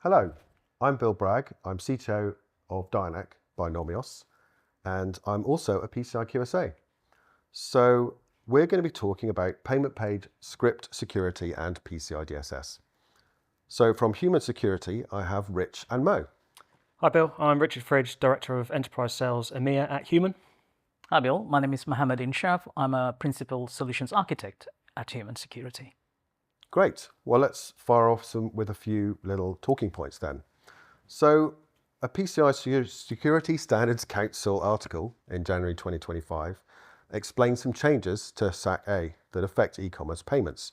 Hello, I'm Bil Bragg. I'm CTO of Dionach by Nomios, and I'm also a PCI QSA. So we're going to be talking about payment page script security and PCI DSS. So from human security, I have Rich and Mo. Hi Bill, I'm Richard Fridge, Director of Enterprise Sales EMEA at Human. Hi Bill, my name is Mohamed Inshaff. I'm a Principal Solutions Architect at Human Security. Great. Well, let's fire off with a few little talking points then. So a PCI Security Standards Council article in January 2025 explains some changes to SAQ that affect e-commerce payments.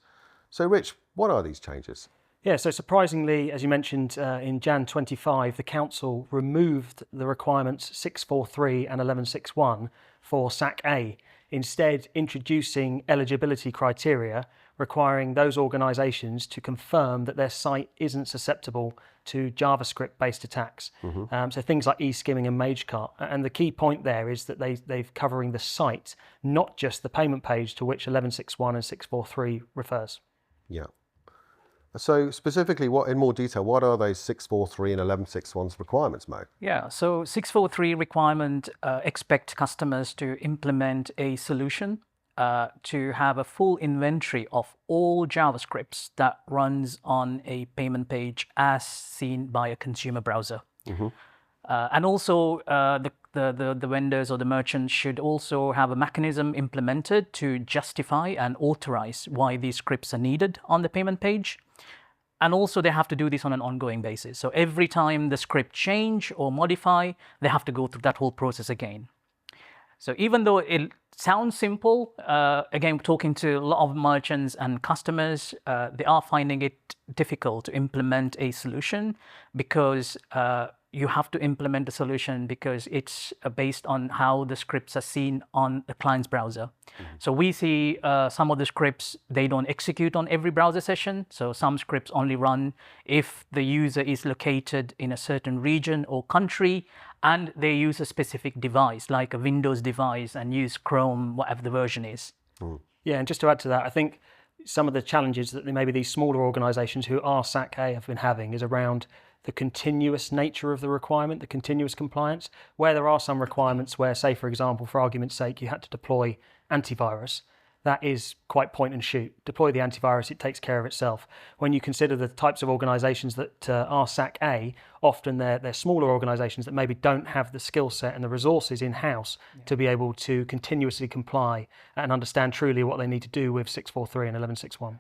So Rich, what are these changes? Yeah, so surprisingly, as you mentioned, in Jan 25, the Council removed the requirements 643 and 1161 for SAQ, instead introducing eligibility criteria requiring those organisations to confirm that their site isn't susceptible to JavaScript-based attacks. So things like e-skimming and MageCart. And the key point there is that they're covering the site, not just the payment page to which 1161 and 643 refers. Yeah. So specifically, in more detail, what are those 643 and 1161's requirements, Mo? Yeah, so 643 requirement expect customers to implement a solution to have a full inventory of all JavaScripts that runs on a payment page as seen by a consumer browser. And also the vendors or the merchants should also have a mechanism implemented to justify and authorize why these scripts are needed on the payment page. And also they have to do this on an ongoing basis. So every time the script change or modify, they have to go through that whole process again. So even though it sounds simple, again, talking to a lot of merchants and customers, they are finding it difficult to implement a solution because you have to implement the solution because it's based on how the scripts are seen on the client's browser. So we see some of the scripts, they don't execute on every browser session. So some scripts only run if the user is located in a certain region or country and they use a specific device, like a Windows device, and use Chrome, whatever the version is. Yeah, and just to add to that, I think some of the challenges that maybe these smaller organisations who are SAQ have been having is around the continuous nature of the requirement, the continuous compliance, where there are some requirements where, say, for example, for argument's sake, you had to deploy antivirus. That is quite point and shoot. Deploy the antivirus, it takes care of itself. When you consider the types of organisations that are SAQ, often they're smaller organisations that maybe don't have the skill set and the resources in-house to be able to continuously comply and understand truly what they need to do with 643 and 1161.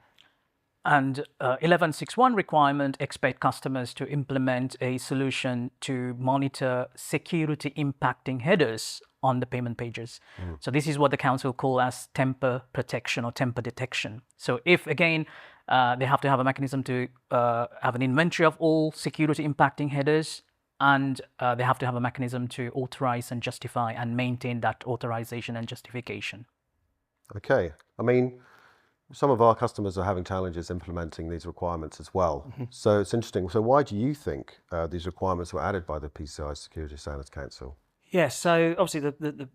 And 1161 requirement expect customers to implement a solution to monitor security impacting headers on the payment pages. So this is what the council call as temper protection or temper detection. So if, again, they have to have a mechanism to have an inventory of all security impacting headers, and they have to have a mechanism to authorize and justify and maintain that authorization and justification. Okay. I mean, some of our customers are having challenges implementing these requirements as well. So it's interesting. So why do you think these requirements were added by the PCI Security Standards Council? Yeah, so obviously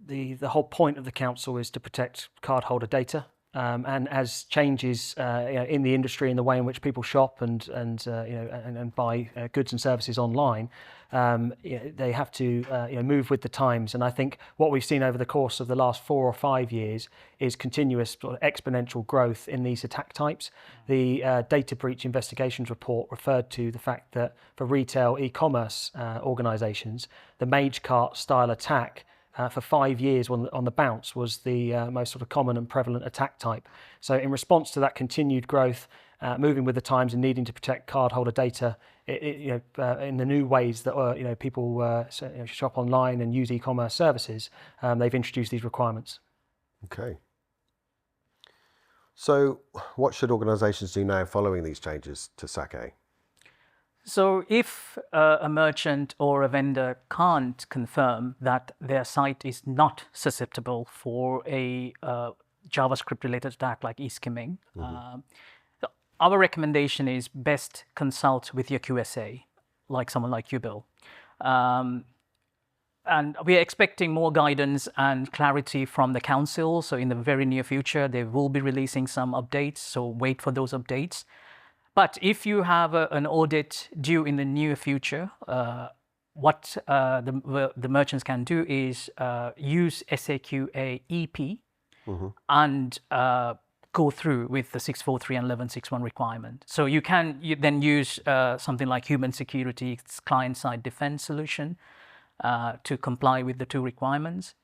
the whole point of the council is to protect cardholder data, and as changes in the industry and the way in which people shop and buy goods and services online, they have to move with the times. And I think what we've seen over the course of the last 4 or 5 years is continuous sort of exponential growth in these attack types. The data breach investigations report referred to the fact that for retail e-commerce organisations, the MageCart style attack for 5 years on the bounce was the most sort of common and prevalent attack type. So in response to that continued growth, moving with the times and needing to protect cardholder data in the new ways that people shop online and use e-commerce services, they've introduced these requirements. Okay. So what should organisations do now following these changes to SAQ? So if a merchant or a vendor can't confirm that their site is not susceptible for a JavaScript-related attack like e-skimming, our recommendation is best consult with your QSA, like someone like you, Bill. And we are expecting more guidance and clarity from the council. So in the very near future, they will be releasing some updates. So wait for those updates. But if you have an audit due in the near future, what the merchants can do is use SAQ EP and go through with the 643 and 1161 requirement. So you then use something like human security client-side defense solution to comply with the two requirements.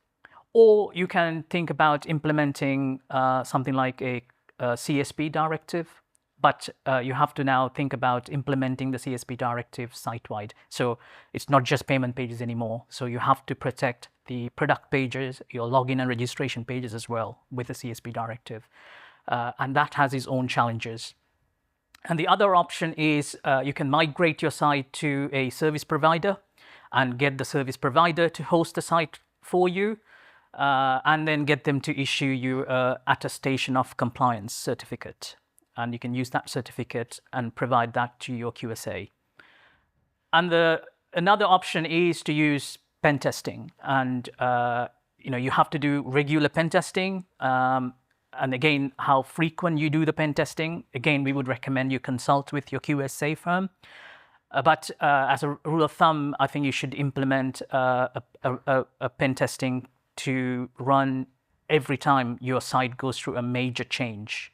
Or you can think about implementing something like a CSP directive, but you have to now think about implementing the CSP directive site-wide. So it's not just payment pages anymore. So you have to protect the product pages, your login and registration pages as well with the CSP directive. And that has its own challenges. And the other option is you can migrate your site to a service provider and get the service provider to host the site for you, and then get them to issue you an attestation of compliance certificate. And you can use that certificate and provide that to your QSA. And another option is to use pen testing. And you have to do regular pen testing. And again, how frequent you do the pen testing, again, we would recommend you consult with your QSA firm. But as a rule of thumb, I think you should implement a pen testing to run every time your site goes through a major change.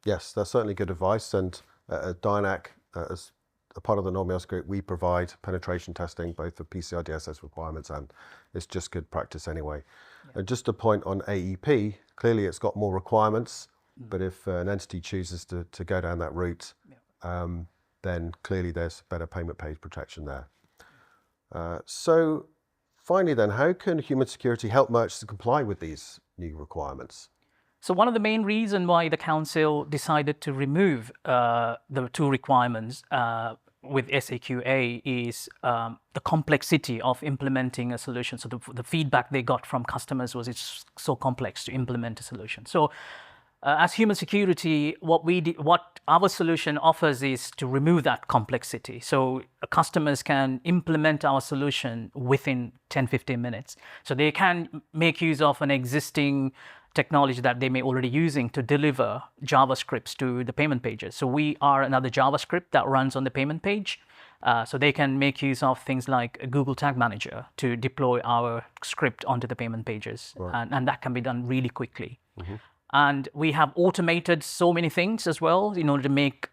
Yes, that's certainly good advice. And at Dionach, as a part of the Nomios group, we provide penetration testing, both for PCI DSS requirements, and it's just good practice anyway. Yeah. And just a point on AEP, clearly it's got more requirements, but if an entity chooses to go down that route, then clearly there's better payment page protection there. So finally then, how can human security help merchants comply with these new requirements? So one of the main reasons why the council decided to remove the two requirements with SAQA is the complexity of implementing a solution. So the feedback they got from customers was it's so complex to implement a solution. So as human security, what our solution offers is to remove that complexity. So customers can implement our solution within 10-15 minutes. So they can make use of an existing technology that they may already using to deliver JavaScripts to the payment pages. So we are another JavaScript that runs on the payment page. So they can make use of things like a Google Tag Manager to deploy our script onto the payment pages. Right. And that can be done really quickly. Mm-hmm. And we have automated so many things as well in order to make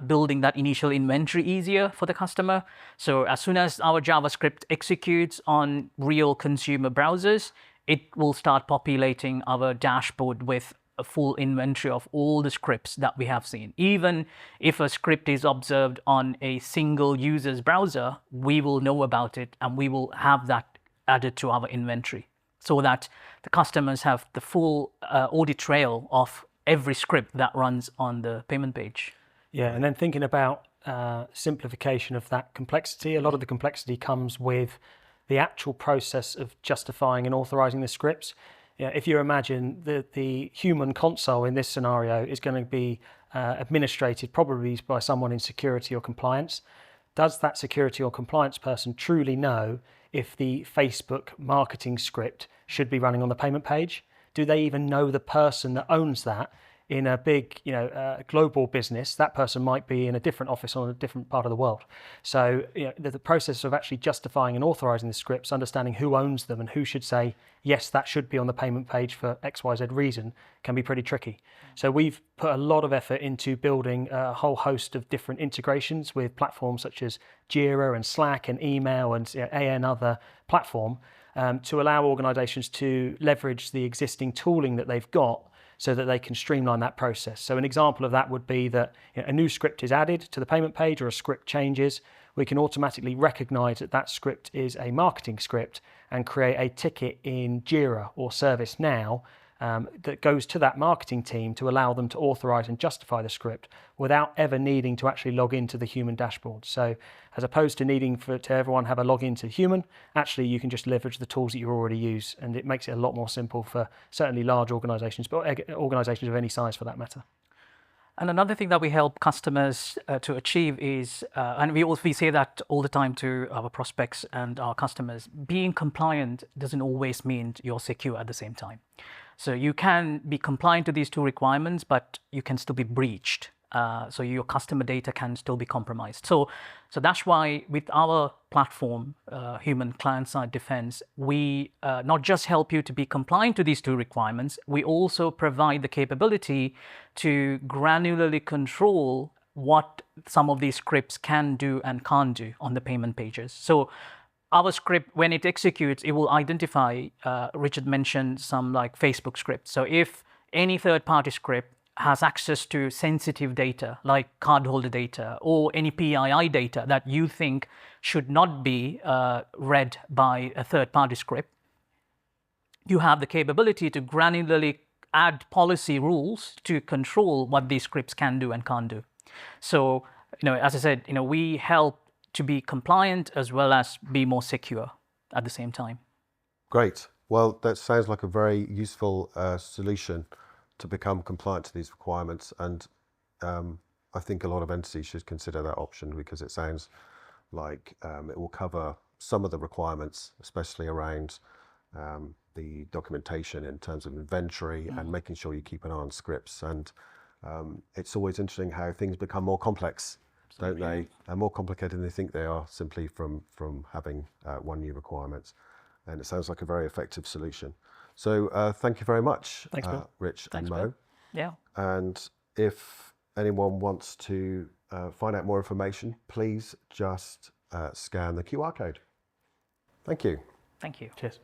building that initial inventory easier for the customer. So as soon as our JavaScript executes on real consumer browsers, it will start populating our dashboard with a full inventory of all the scripts that we have seen. Even if a script is observed on a single user's browser, we will know about it and we will have that added to our inventory so that the customers have the full audit trail of every script that runs on the payment page. Yeah, and then thinking about simplification of that complexity, a lot of the complexity comes with the actual process of justifying and authorizing the scripts. Yeah, if you imagine the human console in this scenario is going to be administrated probably by someone in security or compliance, does that security or compliance person truly know if the Facebook marketing script should be running on the payment page? Do they even know the person that owns that? In a big, global business, that person might be in a different office on a different part of the world. So the process of actually justifying and authorizing the scripts, understanding who owns them and who should say, yes, that should be on the payment page for XYZ reason, can be pretty tricky. So we've put a lot of effort into building a whole host of different integrations with platforms such as Jira and Slack and email and AN other platform to allow organizations to leverage the existing tooling that they've got so that they can streamline that process. So an example of that would be that a new script is added to the payment page or a script changes. We can automatically recognize that that script is a marketing script and create a ticket in Jira or ServiceNow that goes to that marketing team to allow them to authorize and justify the script without ever needing to actually log into the human dashboard. So as opposed to needing to everyone have a login to human, actually you can just leverage the tools that you already use, and it makes it a lot more simple for certainly large organizations, but organizations of any size for that matter. And another thing that we help customers to achieve is, and we say that all the time to our prospects and our customers, being compliant doesn't always mean you're secure at the same time. So you can be compliant to these two requirements, but you can still be breached. so your customer data can still be compromised. So that's why with our platform, Human Client-Side Defense, we not just help you to be compliant to these two requirements, we also provide the capability to granularly control what some of these scripts can do and can't do on the payment pages. So our script, when it executes, it will identify, Richard mentioned some like Facebook scripts. So if any third-party script has access to sensitive data like cardholder data or any PCI data that you think should not be read by a third-party script, you have the capability to granularly add policy rules to control what these scripts can do and can't do. So, as I said, we help to be compliant as well as be more secure at the same time. Great. Well, that sounds like a very useful solution to become compliant to these requirements, and I think a lot of entities should consider that option because it sounds like it will cover some of the requirements, especially around the documentation in terms of inventory and making sure you keep an eye on scripts. And it's always interesting how things become more complex, don't they? And more complicated than they think they are simply from having one new requirement. And it sounds like a very effective solution. So thank you very much, Rich and Mo. Bill. Yeah. And if anyone wants to find out more information, please just scan the QR code. Thank you. Thank you. Cheers.